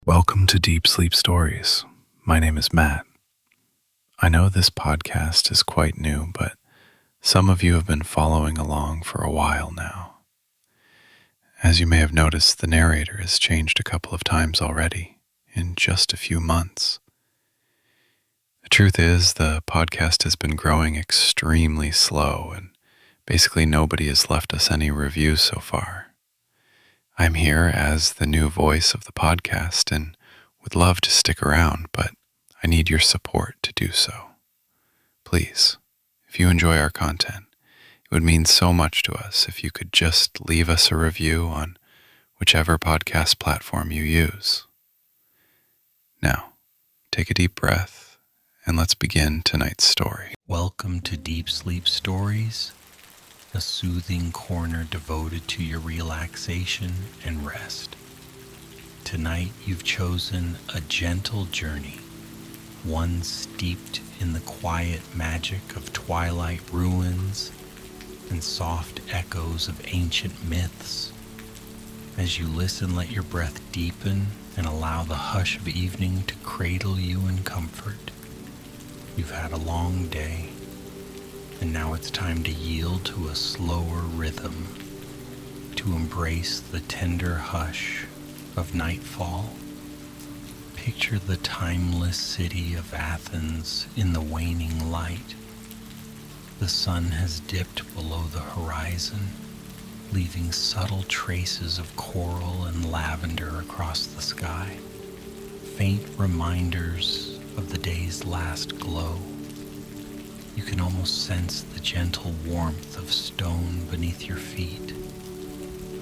Welcome to Deep Sleep Stories. My name is Matt. I know this podcast is quite new, but some of you have been following along for a while now. As you may have noticed, the narrator has changed a couple of times already in just a few months. The truth is, the podcast has been growing extremely slow, and basically nobody has left us any reviews so far. I'm here as the new voice of the podcast and would love to stick around, but I need your support to do so. Please, if you enjoy our content, it would mean so much to us if you could just leave us a review on whichever podcast platform you use. Now, take a deep breath and let's begin tonight's story. Welcome to Deep Sleep Stories, a soothing corner devoted to your relaxation and rest. Tonight you've chosen a gentle journey, one steeped in the quiet magic of Twilight ruins and soft echoes of ancient myths. As you listen, let your breath deepen and allow the hush of evening to cradle you in comfort. You've had a long day, and now it's time to yield to a slower rhythm, to embrace the tender hush of nightfall. Picture the timeless city of Athens in the waning light. The sun has dipped below the horizon, leaving subtle traces of coral and lavender across the sky, faint reminders of the day's last glow. You can almost sense the gentle warmth of stone beneath your feet,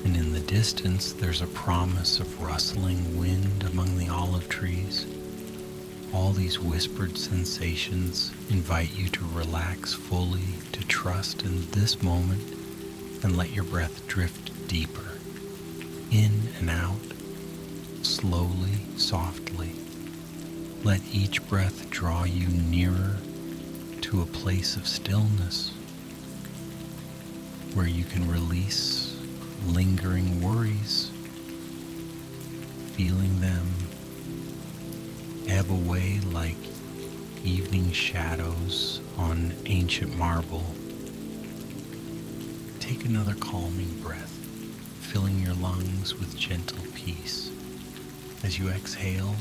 and in the distance there's a promise of rustling wind among the olive trees. All these whispered sensations invite you to relax fully, to trust in this moment, and let your breath drift deeper, in and out, slowly, softly. Let each breath draw you nearer to a place of stillness where you can release lingering worries, feeling them ebb away like evening shadows on ancient marble. Take another calming breath, filling your lungs with gentle peace. As you exhale,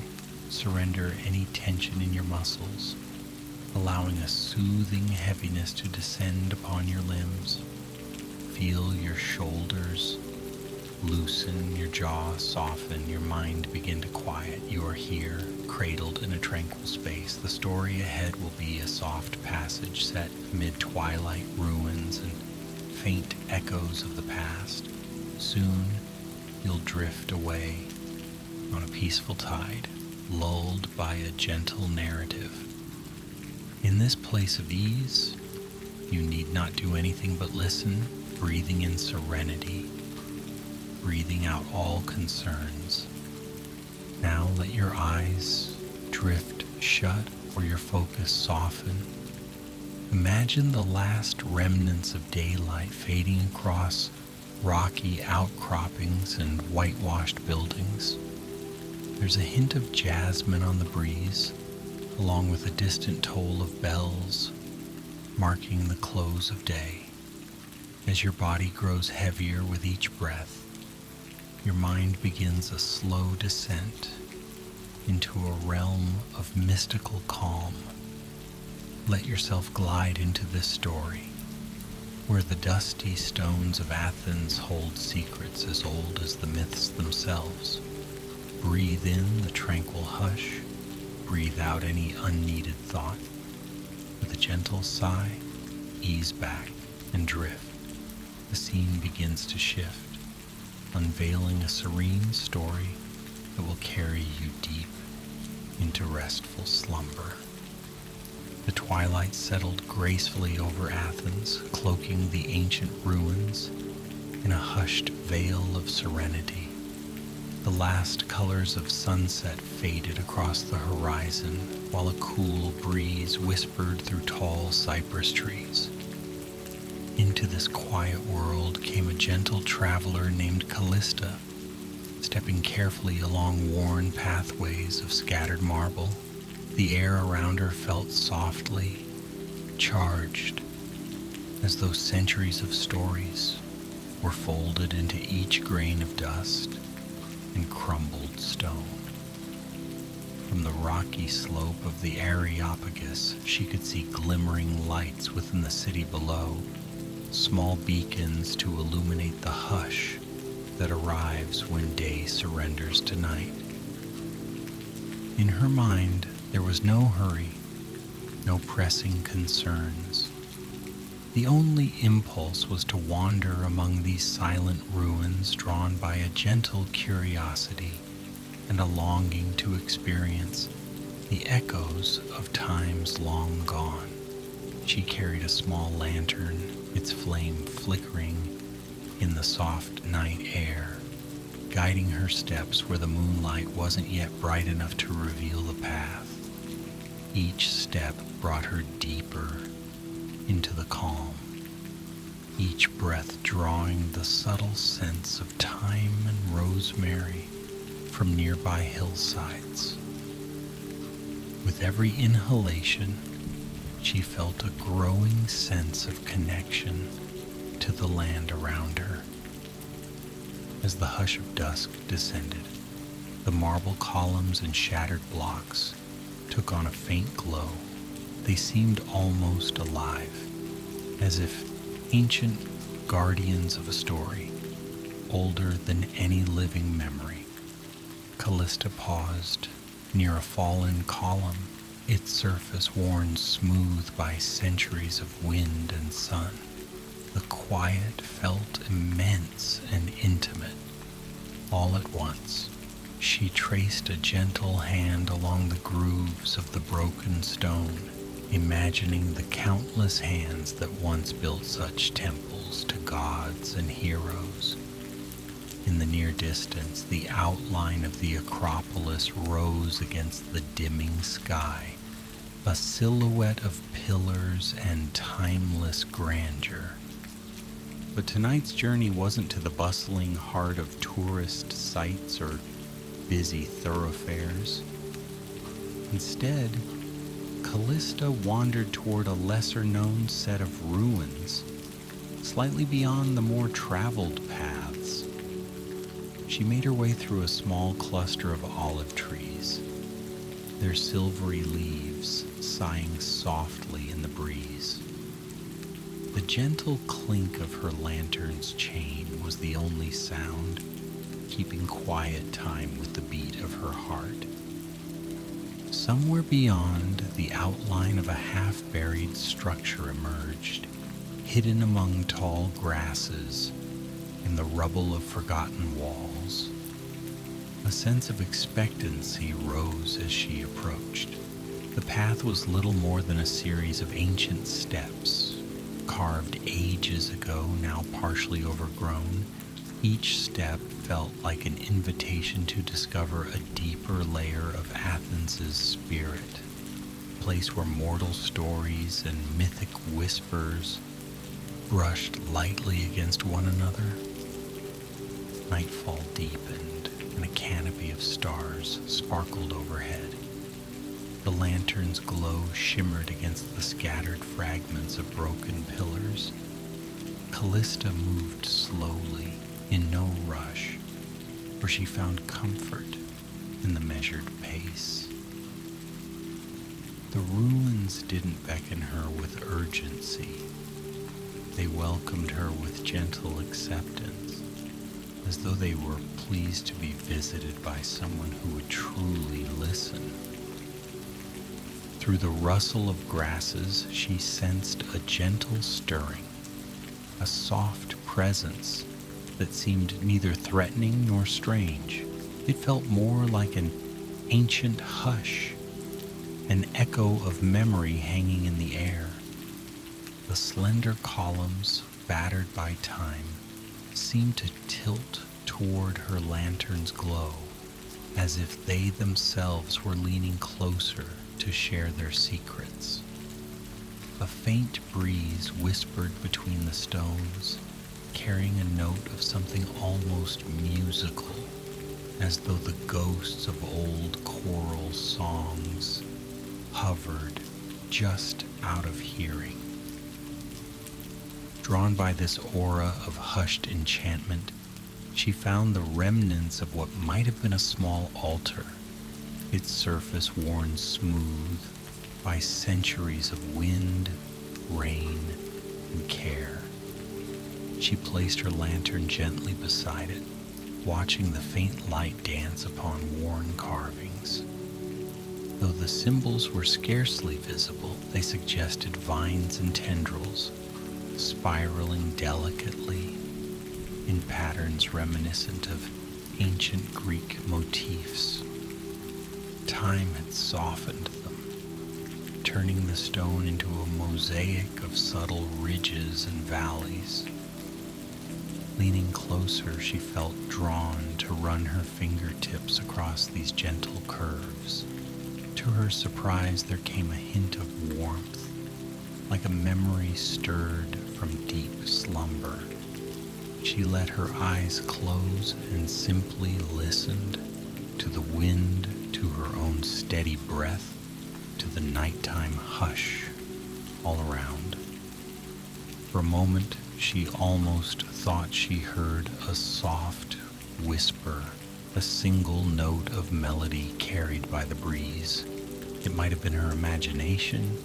surrender any tension in your muscles, allowing a soothing heaviness to descend upon your limbs. Feel your shoulders loosen, your jaw soften, your mind begin to quiet. You are here, cradled in a tranquil space. The story ahead will be a soft passage set amid twilight ruins and faint echoes of the past. Soon, you'll drift away on a peaceful tide, lulled by a gentle narrative. In this place of ease, you need not do anything but listen, breathing in serenity, breathing out all concerns. Now let your eyes drift shut or your focus soften. Imagine the last remnants of daylight fading across rocky outcroppings and whitewashed buildings. There's a hint of jasmine on the breeze, along with a distant toll of bells marking the close of day. As your body grows heavier with each breath, your mind begins a slow descent into a realm of mystical calm. Let yourself glide into this story, where the dusty stones of Athens hold secrets as old as the myths themselves. Breathe in the tranquil hush, breathe out any unneeded thought. With a gentle sigh, ease back and drift. The scene begins to shift, unveiling a serene story that will carry you deep into restful slumber. The twilight settled gracefully over Athens, cloaking the ancient ruins in a hushed veil of serenity. The last colors of sunset faded across the horizon, while a cool breeze whispered through tall cypress trees. Into this quiet world came a gentle traveler named Callista. Stepping carefully along worn pathways of scattered marble, the air around her felt softly charged, as though centuries of stories were folded into each grain of dust and crumbled stone. From the rocky slope of the Areopagus, she could see glimmering lights within the city below, small beacons to illuminate the hush that arrives when day surrenders to night. In her mind, there was no hurry, no pressing concerns. The only impulse was to wander among these silent ruins, drawn by a gentle curiosity and a longing to experience the echoes of times long gone. She carried a small lantern, its flame flickering in the soft night air, guiding her steps where the moonlight wasn't yet bright enough to reveal the path. Each step brought her deeper into the calm, each breath drawing the subtle sense of thyme and rosemary from nearby hillsides. With every inhalation, she felt a growing sense of connection to the land around her. As the hush of dusk descended, the marble columns and shattered blocks took on a faint glow. They seemed almost alive, as if ancient guardians of a story, older than any living memory. Callista paused near a fallen column, its surface worn smooth by centuries of wind and sun. The quiet felt immense and intimate. All at once, she traced a gentle hand along the grooves of the broken stone, imagining the countless hands that once built such temples to gods and heroes. In the near distance, the outline of the Acropolis rose against the dimming sky, a silhouette of pillars and timeless grandeur. But tonight's journey wasn't to the bustling heart of tourist sites or busy thoroughfares. Instead, Callista wandered toward a lesser-known set of ruins, slightly beyond the more traveled paths. She made her way through a small cluster of olive trees, their silvery leaves sighing softly in the breeze. The gentle clink of her lantern's chain was the only sound, keeping quiet time with the beat of her heart. Somewhere beyond, the outline of a half-buried structure emerged, hidden among tall grasses and the rubble of forgotten walls. A sense of expectancy rose as she approached. The path was little more than a series of ancient steps, carved ages ago, now partially overgrown. Each step felt like an invitation to discover a deeper layer of Athens' spirit, a place where mortal stories and mythic whispers brushed lightly against one another. Nightfall deepened, and a canopy of stars sparkled overhead. The lantern's glow shimmered against the scattered fragments of broken pillars. Callista moved slowly, in no rush, for she found comfort in the measured pace. The ruins didn't beckon her with urgency. They welcomed her with gentle acceptance, as though they were pleased to be visited by someone who would truly listen. Through the rustle of grasses, she sensed a gentle stirring, a soft presence that seemed neither threatening nor strange. It felt more like an ancient hush, an echo of memory hanging in the air. The slender columns, battered by time, seemed to tilt toward her lantern's glow, as if they themselves were leaning closer to share their secrets. A faint breeze whispered between the stones, carrying a note of something almost musical, as though the ghosts of old choral songs hovered just out of hearing. Drawn by this aura of hushed enchantment, she found the remnants of what might have been a small altar, its surface worn smooth by centuries of wind, rain, and care. She placed her lantern gently beside it, watching the faint light dance upon worn carvings. Though the symbols were scarcely visible, they suggested vines and tendrils, spiraling delicately in patterns reminiscent of ancient Greek motifs. Time had softened them, turning the stone into a mosaic of subtle ridges and valleys. Leaning closer, she felt drawn to run her fingertips across these gentle curves. To her surprise, there came a hint of warmth, like a memory stirred from deep slumber. She let her eyes close and simply listened to the wind, to her own steady breath, to the nighttime hush all around. For a moment, she almost thought she heard a soft whisper, a single note of melody carried by the breeze. It might have been her imagination,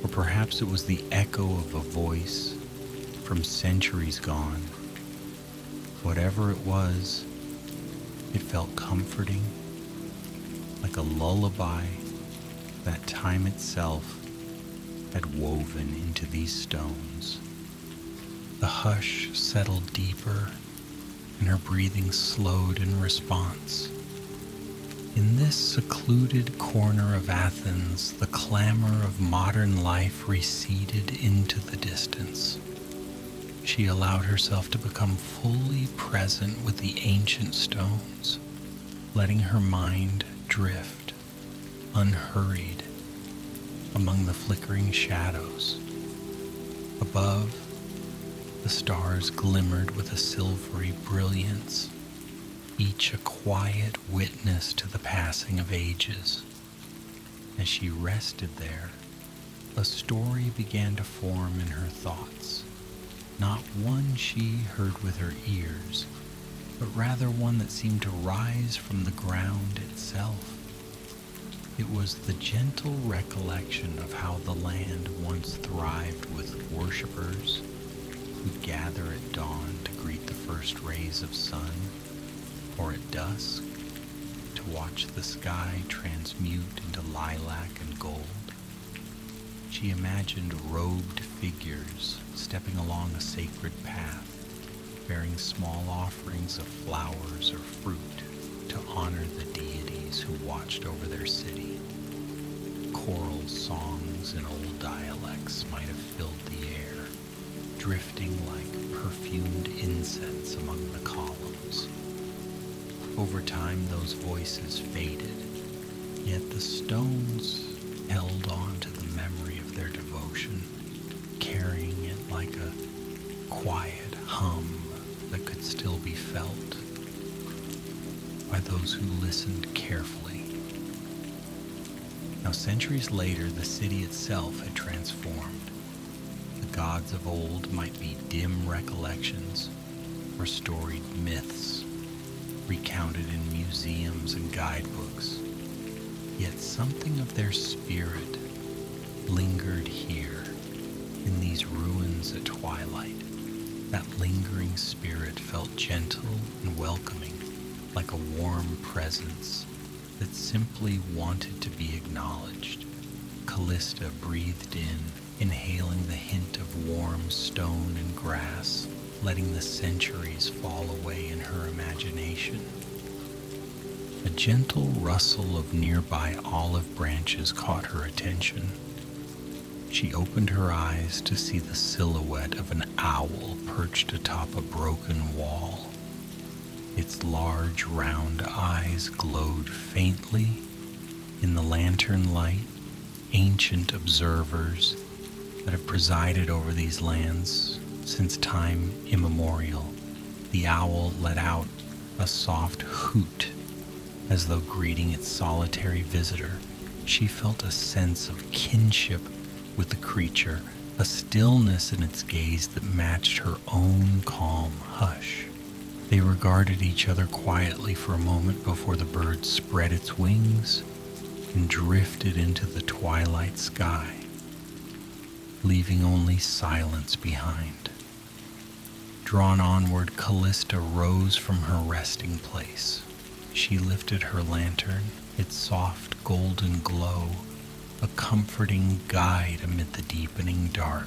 or perhaps it was the echo of a voice from centuries gone. Whatever it was, it felt comforting, like a lullaby that time itself had woven into these stones. The hush settled deeper, and her breathing slowed in response. In this secluded corner of Athens, the clamor of modern life receded into the distance. She allowed herself to become fully present with the ancient stones, letting her mind drift, unhurried, among the flickering shadows. Above, the stars glimmered with a silvery brilliance, each a quiet witness to the passing of ages. As she rested there, a story began to form in her thoughts, not one she heard with her ears, but rather one that seemed to rise from the ground itself. It was the gentle recollection of how the land once thrived with worshippers who'd gather at dawn to greet the first rays of sun, or at dusk to watch the sky transmute into lilac and gold. She imagined robed figures stepping along a sacred path, bearing small offerings of flowers or fruit to honor the deities who watched over their city. Choral songs in old dialects might have filled the air, drifting like perfumed incense among the columns. Over time, those voices faded, yet the stones held on to the memory of their devotion, carrying it like a quiet hum that could still be felt by those who listened carefully. Now, centuries later, the city itself had transformed. The gods of old might be dim recollections or storied myths recounted in museums and guidebooks, yet something of their spirit lingered here in these ruins at twilight. That lingering spirit felt gentle and welcoming, like a warm presence that simply wanted to be acknowledged. Callista breathed in, inhaling the hint of warm stone and grass, letting the centuries fall away in her imagination. A gentle rustle of nearby olive branches caught her attention. She opened her eyes to see the silhouette of an owl perched atop a broken wall. Its large, round eyes glowed faintly in the lantern light. Ancient observers that have presided over these lands since time immemorial, the owl let out a soft hoot, as though greeting its solitary visitor. She felt a sense of kinship with the creature, a stillness in its gaze that matched her own calm hush. They regarded each other quietly for a moment before the bird spread its wings and drifted into the twilight sky, leaving only silence behind. Drawn onward, Callista rose from her resting place. She lifted her lantern, its soft golden glow, a comforting guide amid the deepening dark.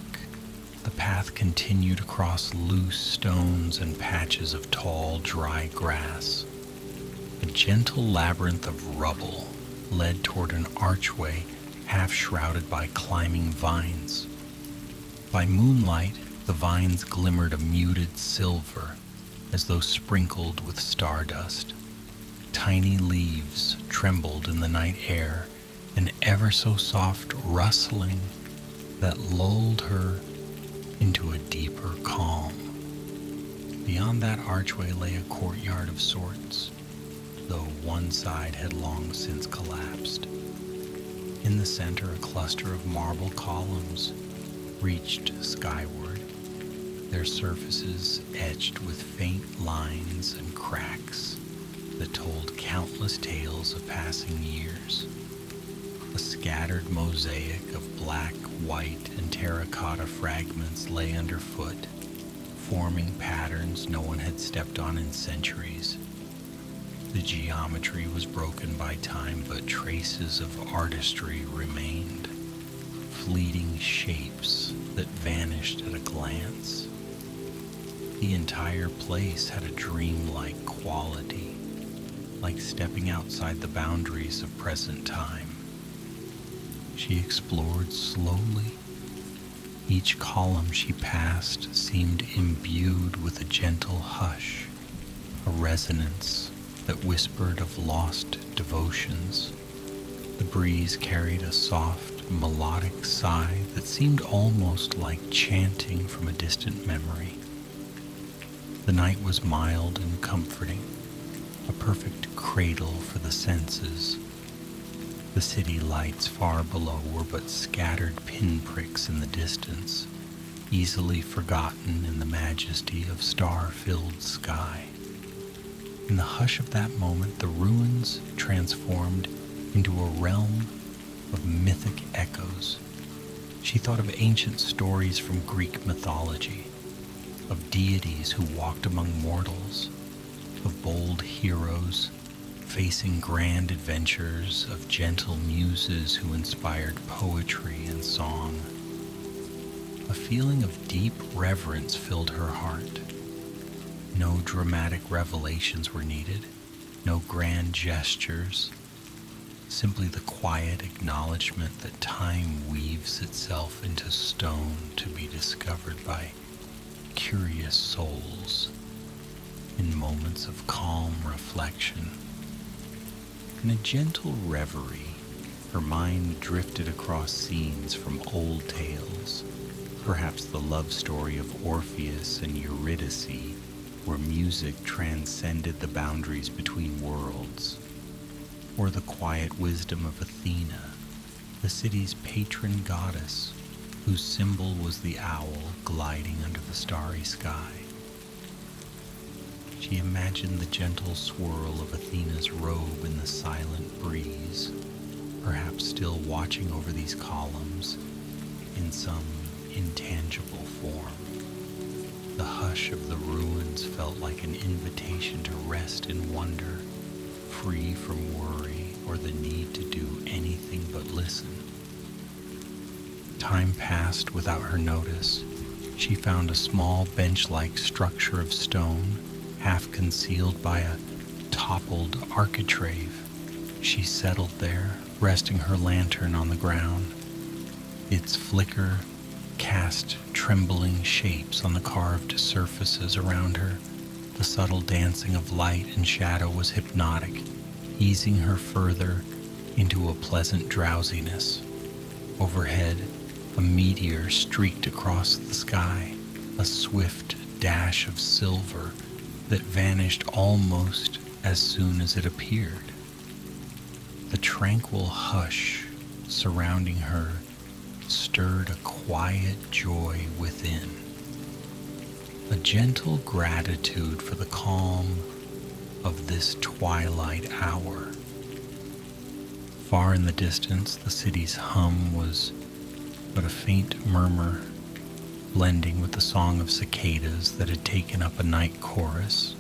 The path continued across loose stones and patches of tall, dry grass. A gentle labyrinth of rubble led toward an archway half shrouded by climbing vines. By moonlight, the vines glimmered a muted silver, as though sprinkled with stardust. Tiny leaves trembled in the night air, an ever so soft rustling that lulled her into a deeper calm. Beyond that archway lay a courtyard of sorts, though one side had long since collapsed. In the center, a cluster of marble columns reached skyward, their surfaces etched with faint lines and cracks that told countless tales of passing years. A scattered mosaic of black, white, and terracotta fragments lay underfoot, forming patterns no one had stepped on in centuries. The geometry was broken by time, but traces of artistry remained, fleeting shapes that vanished at a glance. The entire place had a dreamlike quality, like stepping outside the boundaries of present time. She explored slowly. Each column she passed seemed imbued with a gentle hush, a resonance that whispered of lost devotions. The breeze carried a soft, melodic sigh that seemed almost like chanting from a distant memory. The night was mild and comforting, a perfect cradle for the senses. The city lights far below were but scattered pinpricks in the distance, easily forgotten in the majesty of star-filled sky. In the hush of that moment, the ruins transformed into a realm of mythic echoes. She thought of ancient stories from Greek mythology, of deities who walked among mortals, of bold heroes facing grand adventures, of gentle muses who inspired poetry and song. A feeling of deep reverence filled her heart. No dramatic revelations were needed, no grand gestures, simply the quiet acknowledgement that time weaves itself into stone to be discovered by curious souls in moments of calm reflection. In a gentle reverie, her mind drifted across scenes from old tales, perhaps the love story of Orpheus and Eurydice, where music transcended the boundaries between worlds, or the quiet wisdom of Athena, the city's patron goddess, whose symbol was the owl gliding under the starry sky. She imagined the gentle swirl of Athena's robe in the silent breeze, perhaps still watching over these columns in some intangible form. The hush of the ruins felt like an invitation to rest in wonder, free from worry or the need to do anything but listen. Time passed without her notice. She found a small bench-like structure of stone, half concealed by a toppled architrave. She settled there, resting her lantern on the ground. Its flicker cast trembling shapes on the carved surfaces around her. The subtle dancing of light and shadow was hypnotic, easing her further into a pleasant drowsiness. Overhead, a meteor streaked across the sky, a swift dash of silver that vanished almost as soon as it appeared. The tranquil hush surrounding her stirred a quiet joy within, a gentle gratitude for the calm of this twilight hour. Far in the distance, the city's hum was but a faint murmur, blending with the song of cicadas that had taken up a night chorus.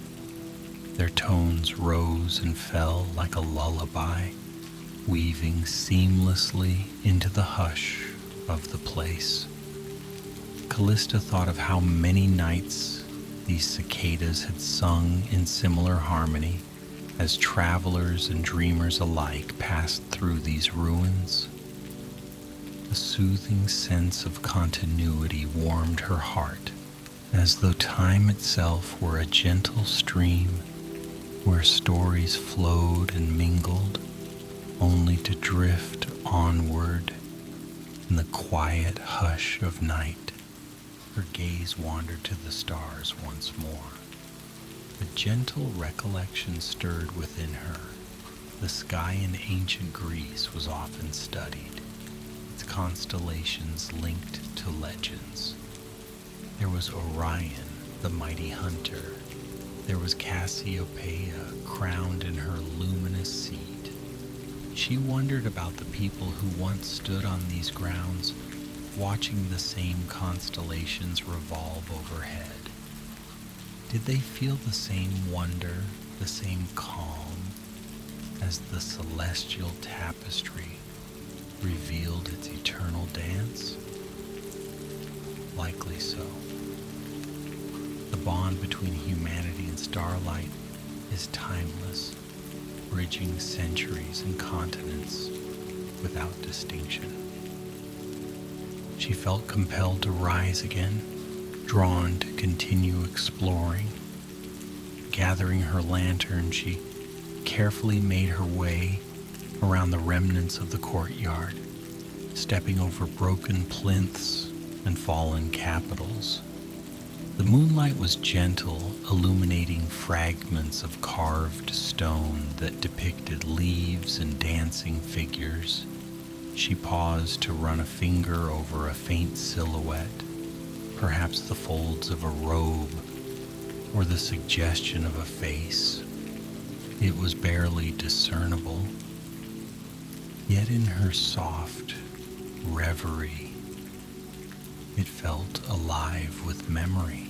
Their tones rose and fell like a lullaby, weaving seamlessly into the hush of the place. Callista thought of how many nights these cicadas had sung in similar harmony as travelers and dreamers alike passed through these ruins. A soothing sense of continuity warmed her heart, as though time itself were a gentle stream where stories flowed and mingled, only to drift onward in the quiet hush of night. Her gaze wandered to the stars once more. A gentle recollection stirred within her. The sky in ancient Greece was often studied, its constellations linked to legends. There was Orion, the mighty hunter. There was Cassiopeia, crowned in her luminous seat. She wondered about the people who once stood on these grounds, watching the same constellations revolve overhead. Did they feel the same wonder, the same calm, as the celestial tapestry revealed its eternal dance? Likely so. The bond between humanity and starlight is timeless, bridging centuries and continents without distinction. She felt compelled to rise again, drawn to continue exploring. Gathering her lantern, she carefully made her way around the remnants of the courtyard, stepping over broken plinths and fallen capitals. The moonlight was gentle, illuminating fragments of carved stone that depicted leaves and dancing figures. She paused to run a finger over a faint silhouette, perhaps the folds of a robe or the suggestion of a face. It was barely discernible, yet in her soft reverie, it felt alive with memory.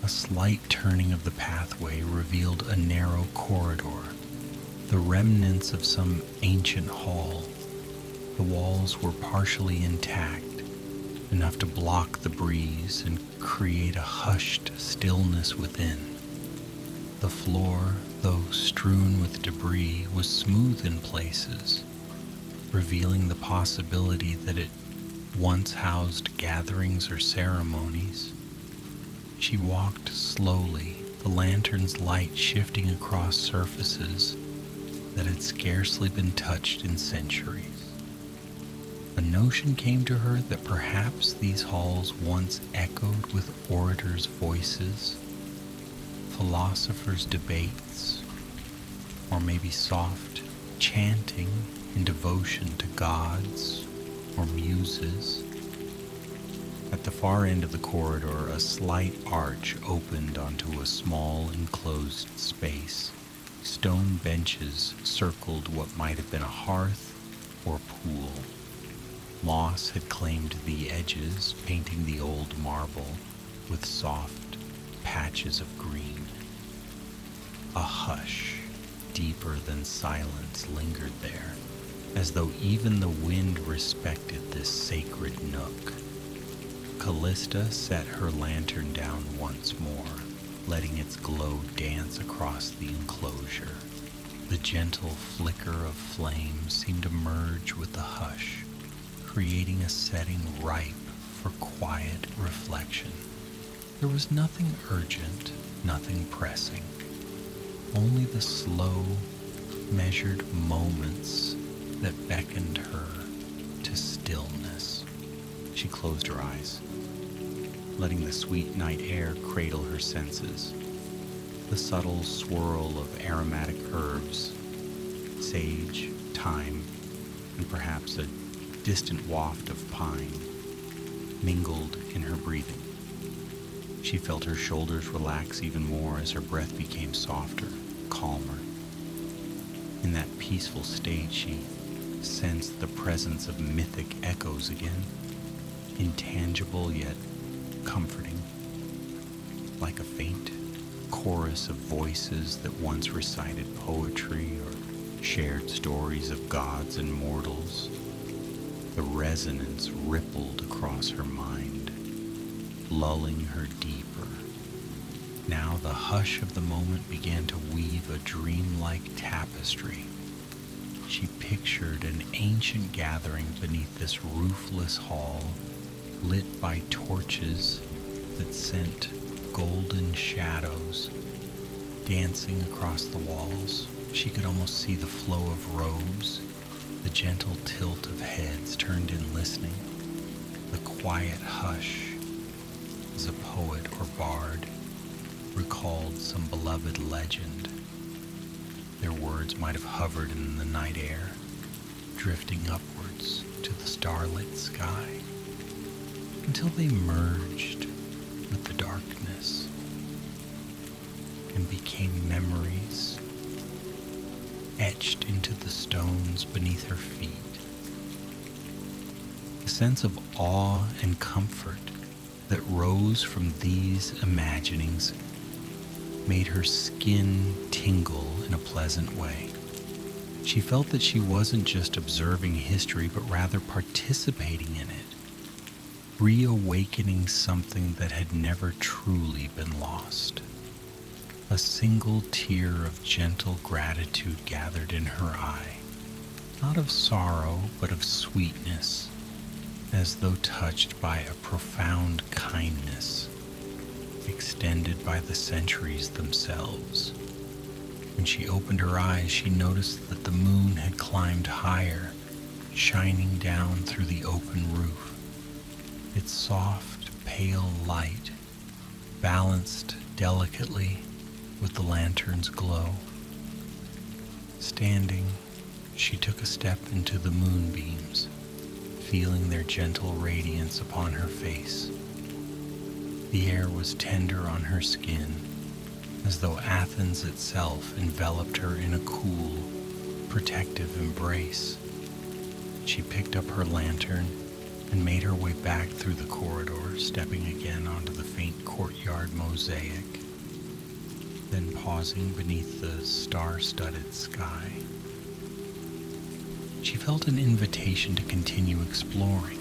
A slight turning of the pathway revealed a narrow corridor, the remnants of some ancient hall. The walls were partially intact, enough to block the breeze and create a hushed stillness within. The floor, though strewn with debris, was smooth in places, revealing the possibility that it once housed gatherings or ceremonies. She walked slowly, the lantern's light shifting across surfaces that had scarcely been touched in centuries. A notion came to her that perhaps these halls once echoed with orators' voices, philosophers' debates, or maybe soft chanting in devotion to gods or muses. At the far end of the corridor, a slight arch opened onto a small enclosed space. Stone benches circled what might have been a hearth or pool. Moss had claimed the edges, painting the old marble with soft patches of green. A hush, deeper than silence, lingered there, as though even the wind respected this sacred nook. Callista set her lantern down once more, letting its glow dance across the enclosure. The gentle flicker of flame seemed to merge with the hush, creating a setting ripe for quiet reflection. There was nothing urgent, nothing pressing, only the slow, measured moments that beckoned her to stillness. She closed her eyes, letting the sweet night air cradle her senses. The subtle swirl of aromatic herbs, sage, thyme, and perhaps a distant waft of pine mingled in her breathing. She felt her shoulders relax even more as her breath became softer, calmer. In that peaceful state, she sensed the presence of mythic echoes again, intangible yet comforting, like a faint chorus of voices that once recited poetry or shared stories of gods and mortals. The resonance rippled across her mind, lulling her deeper. Now the hush of the moment began to weave a dreamlike tapestry. She pictured an ancient gathering beneath this roofless hall, lit by torches that sent golden shadows dancing across the walls. She could almost see the flow of robes, the gentle tilt of heads turned in listening, the quiet hush as a poet or bard recalled some beloved legend. Their words might have hovered in the night air, drifting upwards to the starlit sky, until they merged with the darkness and became memories etched into the stones beneath her feet. A sense of awe and comfort that rose from these imaginings made her skin tingle in a pleasant way. She felt that she wasn't just observing history, but rather participating in it, reawakening something that had never truly been lost. A single tear of gentle gratitude gathered in her eye, not of sorrow, but of sweetness, as though touched by a profound kindness extended by the centuries themselves. When she opened her eyes, she noticed that the moon had climbed higher, shining down through the open roof. Its soft, pale light balanced delicately with the lantern's glow. Standing, she took a step into the moonbeams, feeling their gentle radiance upon her face. The air was tender on her skin, as though Athens itself enveloped her in a cool, protective embrace. She picked up her lantern and made her way back through the corridor, stepping again onto the faint courtyard mosaic, then pausing beneath the star-studded sky. She felt an invitation to continue exploring,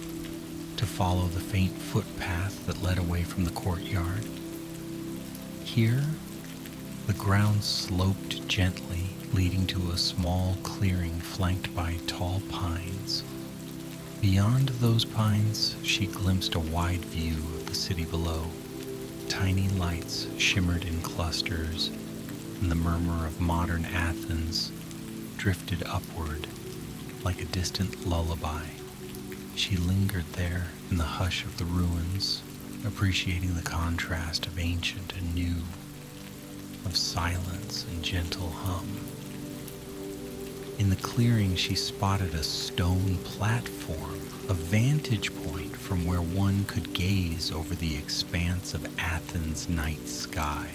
to follow the faint footpath that led away from the courtyard. Here, the ground sloped gently, leading to a small clearing flanked by tall pines. Beyond those pines, she glimpsed a wide view of the city below. Tiny lights shimmered in clusters, and the murmur of modern Athens drifted upward like a distant lullaby. She lingered there in the hush of the ruins, appreciating the contrast of ancient and new, of silence and gentle hum. In the clearing, she spotted a stone platform, a vantage point from where one could gaze over the expanse of Athens' night sky.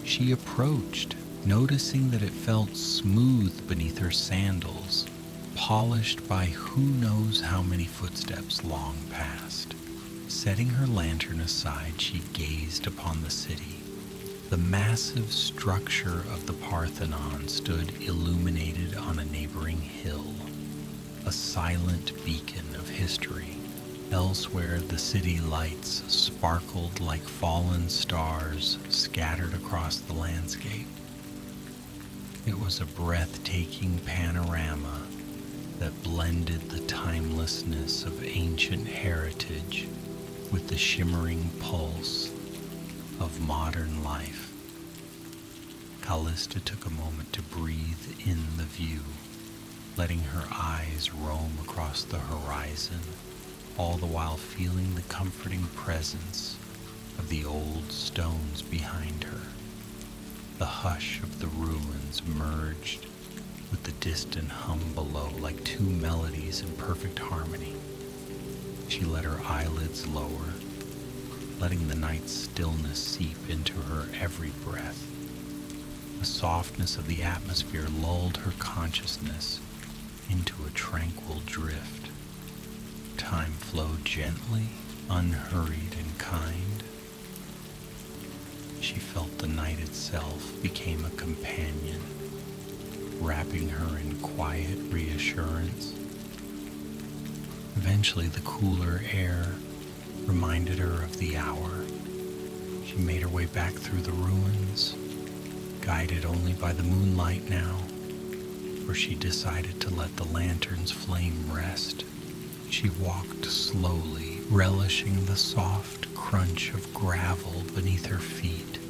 She approached, noticing that it felt smooth beneath her sandals, polished by who knows how many footsteps long past. Setting her lantern aside, she gazed upon the city. The massive structure of the Parthenon stood illuminated on a neighboring hill, a silent beacon of history. Elsewhere, the city lights sparkled like fallen stars scattered across the landscape. It was a breathtaking panorama that blended the timelessness of ancient heritage with the shimmering pulse of modern life. Callista took a moment to breathe in the view, letting her eyes roam across the horizon, all the while feeling the comforting presence of the old stones behind her. The hush of the ruins merged with the distant hum below like two melodies in perfect harmony. She let her eyelids lower, letting the night's stillness seep into her every breath. The softness of the atmosphere lulled her consciousness into a tranquil drift. Time flowed gently, unhurried and kind. She felt the night itself became a companion, wrapping her in quiet reassurance. Eventually, the cooler air reminded her of the hour. She made her way back through the ruins, guided only by the moonlight now, for she decided to let the lantern's flame rest. She walked slowly, relishing the soft crunch of gravel beneath her feet,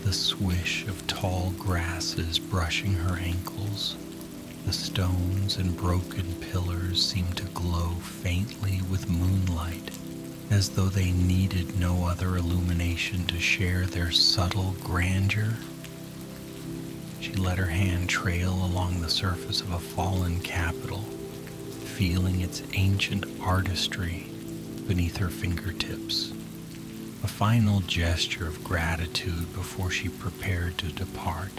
the swish of tall grasses brushing her ankles. The stones and broken pillars seemed to glow faintly with moonlight, as though they needed no other illumination to share their subtle grandeur. She let her hand trail along the surface of a fallen capital, feeling its ancient artistry beneath her fingertips. A final gesture of gratitude before she prepared to depart.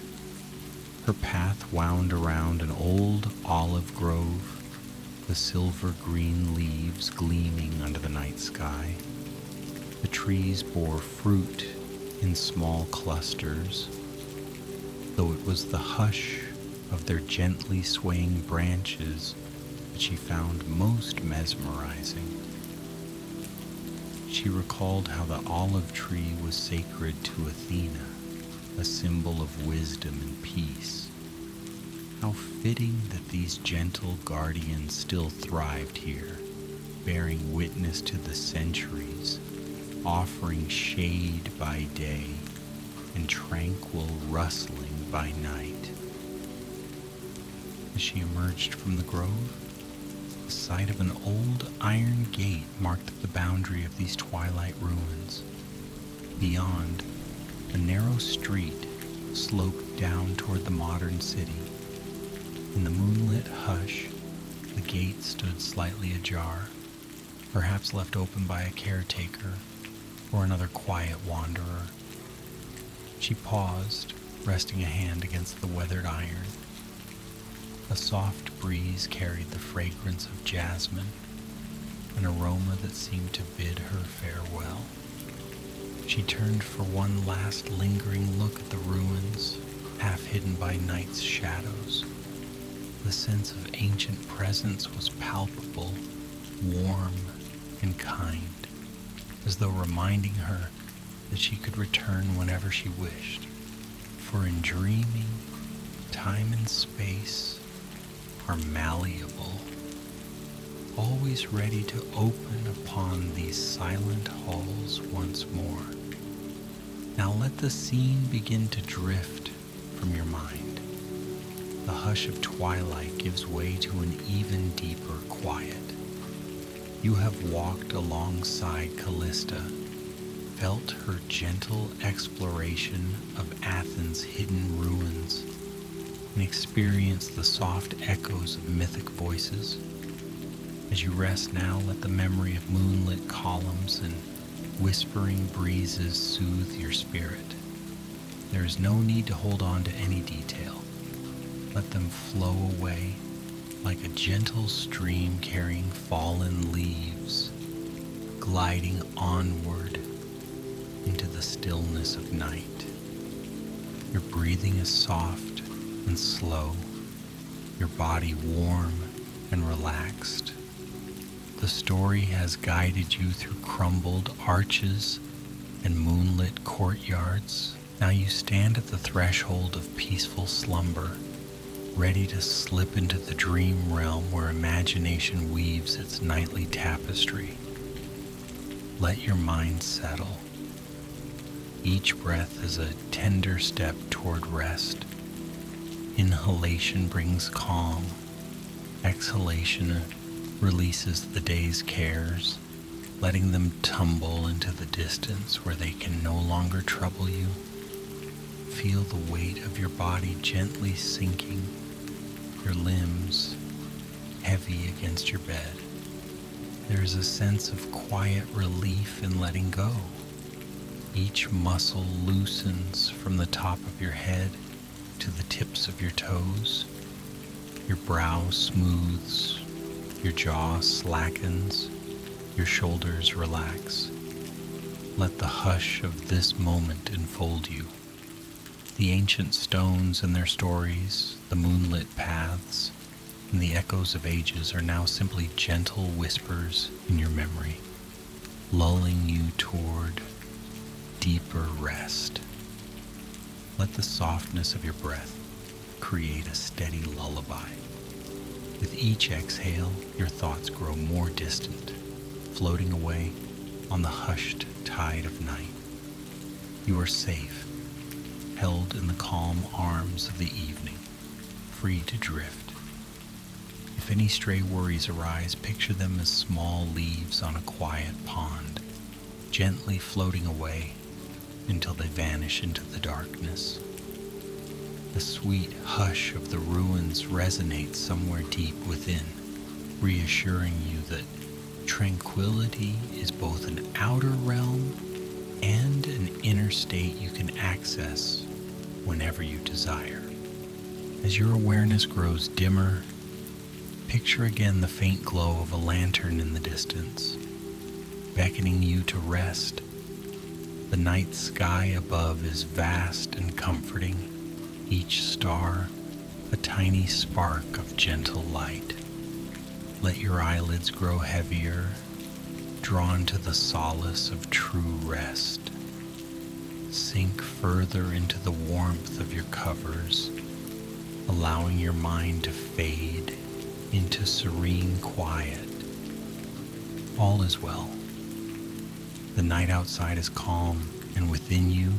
Her path wound around an old olive grove, the silver-green leaves gleaming under the night sky. The trees bore fruit in small clusters, though it was the hush of their gently swaying branches that she found most mesmerizing. She recalled how the olive tree was sacred to Athena, a symbol of wisdom and peace. How fitting that these gentle guardians still thrived here, bearing witness to the centuries, offering shade by day and tranquil rustling by night. As she emerged from the grove, the sight of an old iron gate marked the boundary of these twilight ruins. Beyond, a narrow street sloped down toward the modern city. In the moonlit hush, the gate stood slightly ajar, perhaps left open by a caretaker or another quiet wanderer. She paused, resting a hand against the weathered iron. A soft breeze carried the fragrance of jasmine, an aroma that seemed to bid her farewell. She turned for one last lingering look at the ruins, half hidden by night's shadows. The sense of ancient presence was palpable, warm, and kind, as though reminding her that she could return whenever she wished. For in dreaming, time and space are malleable, always ready to open upon these silent halls once more. Now let the scene begin to drift from your mind. The hush of twilight gives way to an even deeper quiet. You have walked alongside Callista, felt her gentle exploration of Athens' hidden ruins, and experienced the soft echoes of mythic voices. As you rest now, let the memory of moonlit columns and whispering breezes soothe your spirit. There is no need to hold on to any detail. Let them flow away like a gentle stream carrying fallen leaves, gliding onward into the stillness of night. Your breathing is soft and slow, your body warm and relaxed. The story has guided you through crumbled arches and moonlit courtyards. Now you stand at the threshold of peaceful slumber, ready to slip into the dream realm where imagination weaves its nightly tapestry. Let your mind settle. Each breath is a tender step toward rest. Inhalation brings calm. Exhalation releases the day's cares, letting them tumble into the distance where they can no longer trouble you. feel the weight of your body gently sinking, your limbs heavy against your bed. There is a sense of quiet relief in letting go. Each muscle loosens from the top of your head to the tips of your toes. Your brow smooths, your jaw slackens, your shoulders relax. Let the hush of this moment enfold you. The ancient stones and their stories, the moonlit paths, and the echoes of ages are now simply gentle whispers in your memory, lulling you toward deeper rest. Let the softness of your breath create a steady lullaby. With each exhale, your thoughts grow more distant, floating away on the hushed tide of night. You are safe, held in the calm arms of the evening, free to drift. If any stray worries arise, picture them as small leaves on a quiet pond, gently floating away until they vanish into the darkness. The sweet hush of the ruins resonates somewhere deep within, reassuring you that tranquility is both an outer realm and an inner state you can access whenever you desire. As your awareness grows dimmer, picture again the faint glow of a lantern in the distance, beckoning you to rest. The night sky above is vast and comforting, each star a tiny spark of gentle light. Let your eyelids grow heavier, drawn to the solace of true rest. Sink further into the warmth of your covers, allowing your mind to fade into serene quiet. All is well. The night outside is calm, and within you,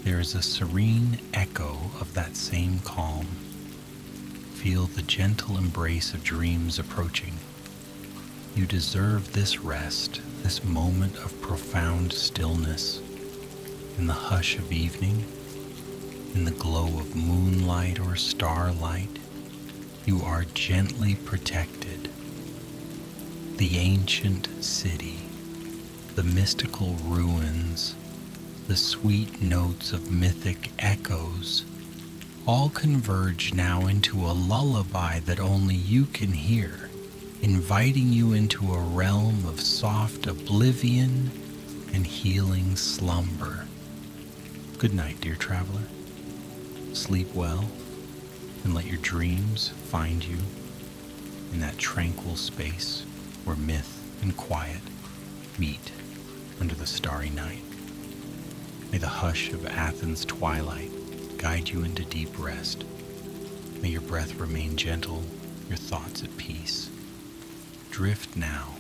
there is a serene echo of that same calm. Feel the gentle embrace of dreams approaching. You deserve this rest, this moment of profound stillness. In the hush of evening, in the glow of moonlight or starlight, you are gently protected. The ancient city, the mystical ruins, the sweet notes of mythic echoes, all converge now into a lullaby that only you can hear, inviting you into a realm of soft oblivion and healing slumber. Good night, dear traveler. Sleep well, and let your dreams find you in that tranquil space where myth and quiet meet under the starry night. May the hush of Athens' twilight guide you into deep rest. May your breath remain gentle, your thoughts at peace. Drift now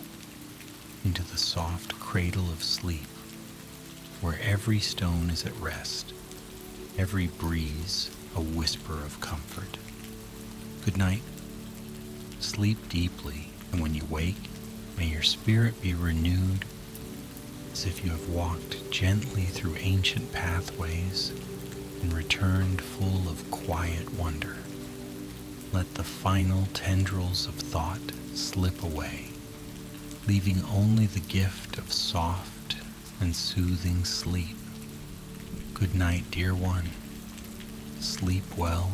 into the soft cradle of sleep, where every stone is at rest, every breeze a whisper of comfort. Good night. Sleep deeply, and when you wake, may your spirit be renewed as if you have walked gently through ancient pathways and returned full of quiet wonder. Let the final tendrils of thought slip away, leaving only the gift of soft and soothing sleep. Good night, dear one. Sleep well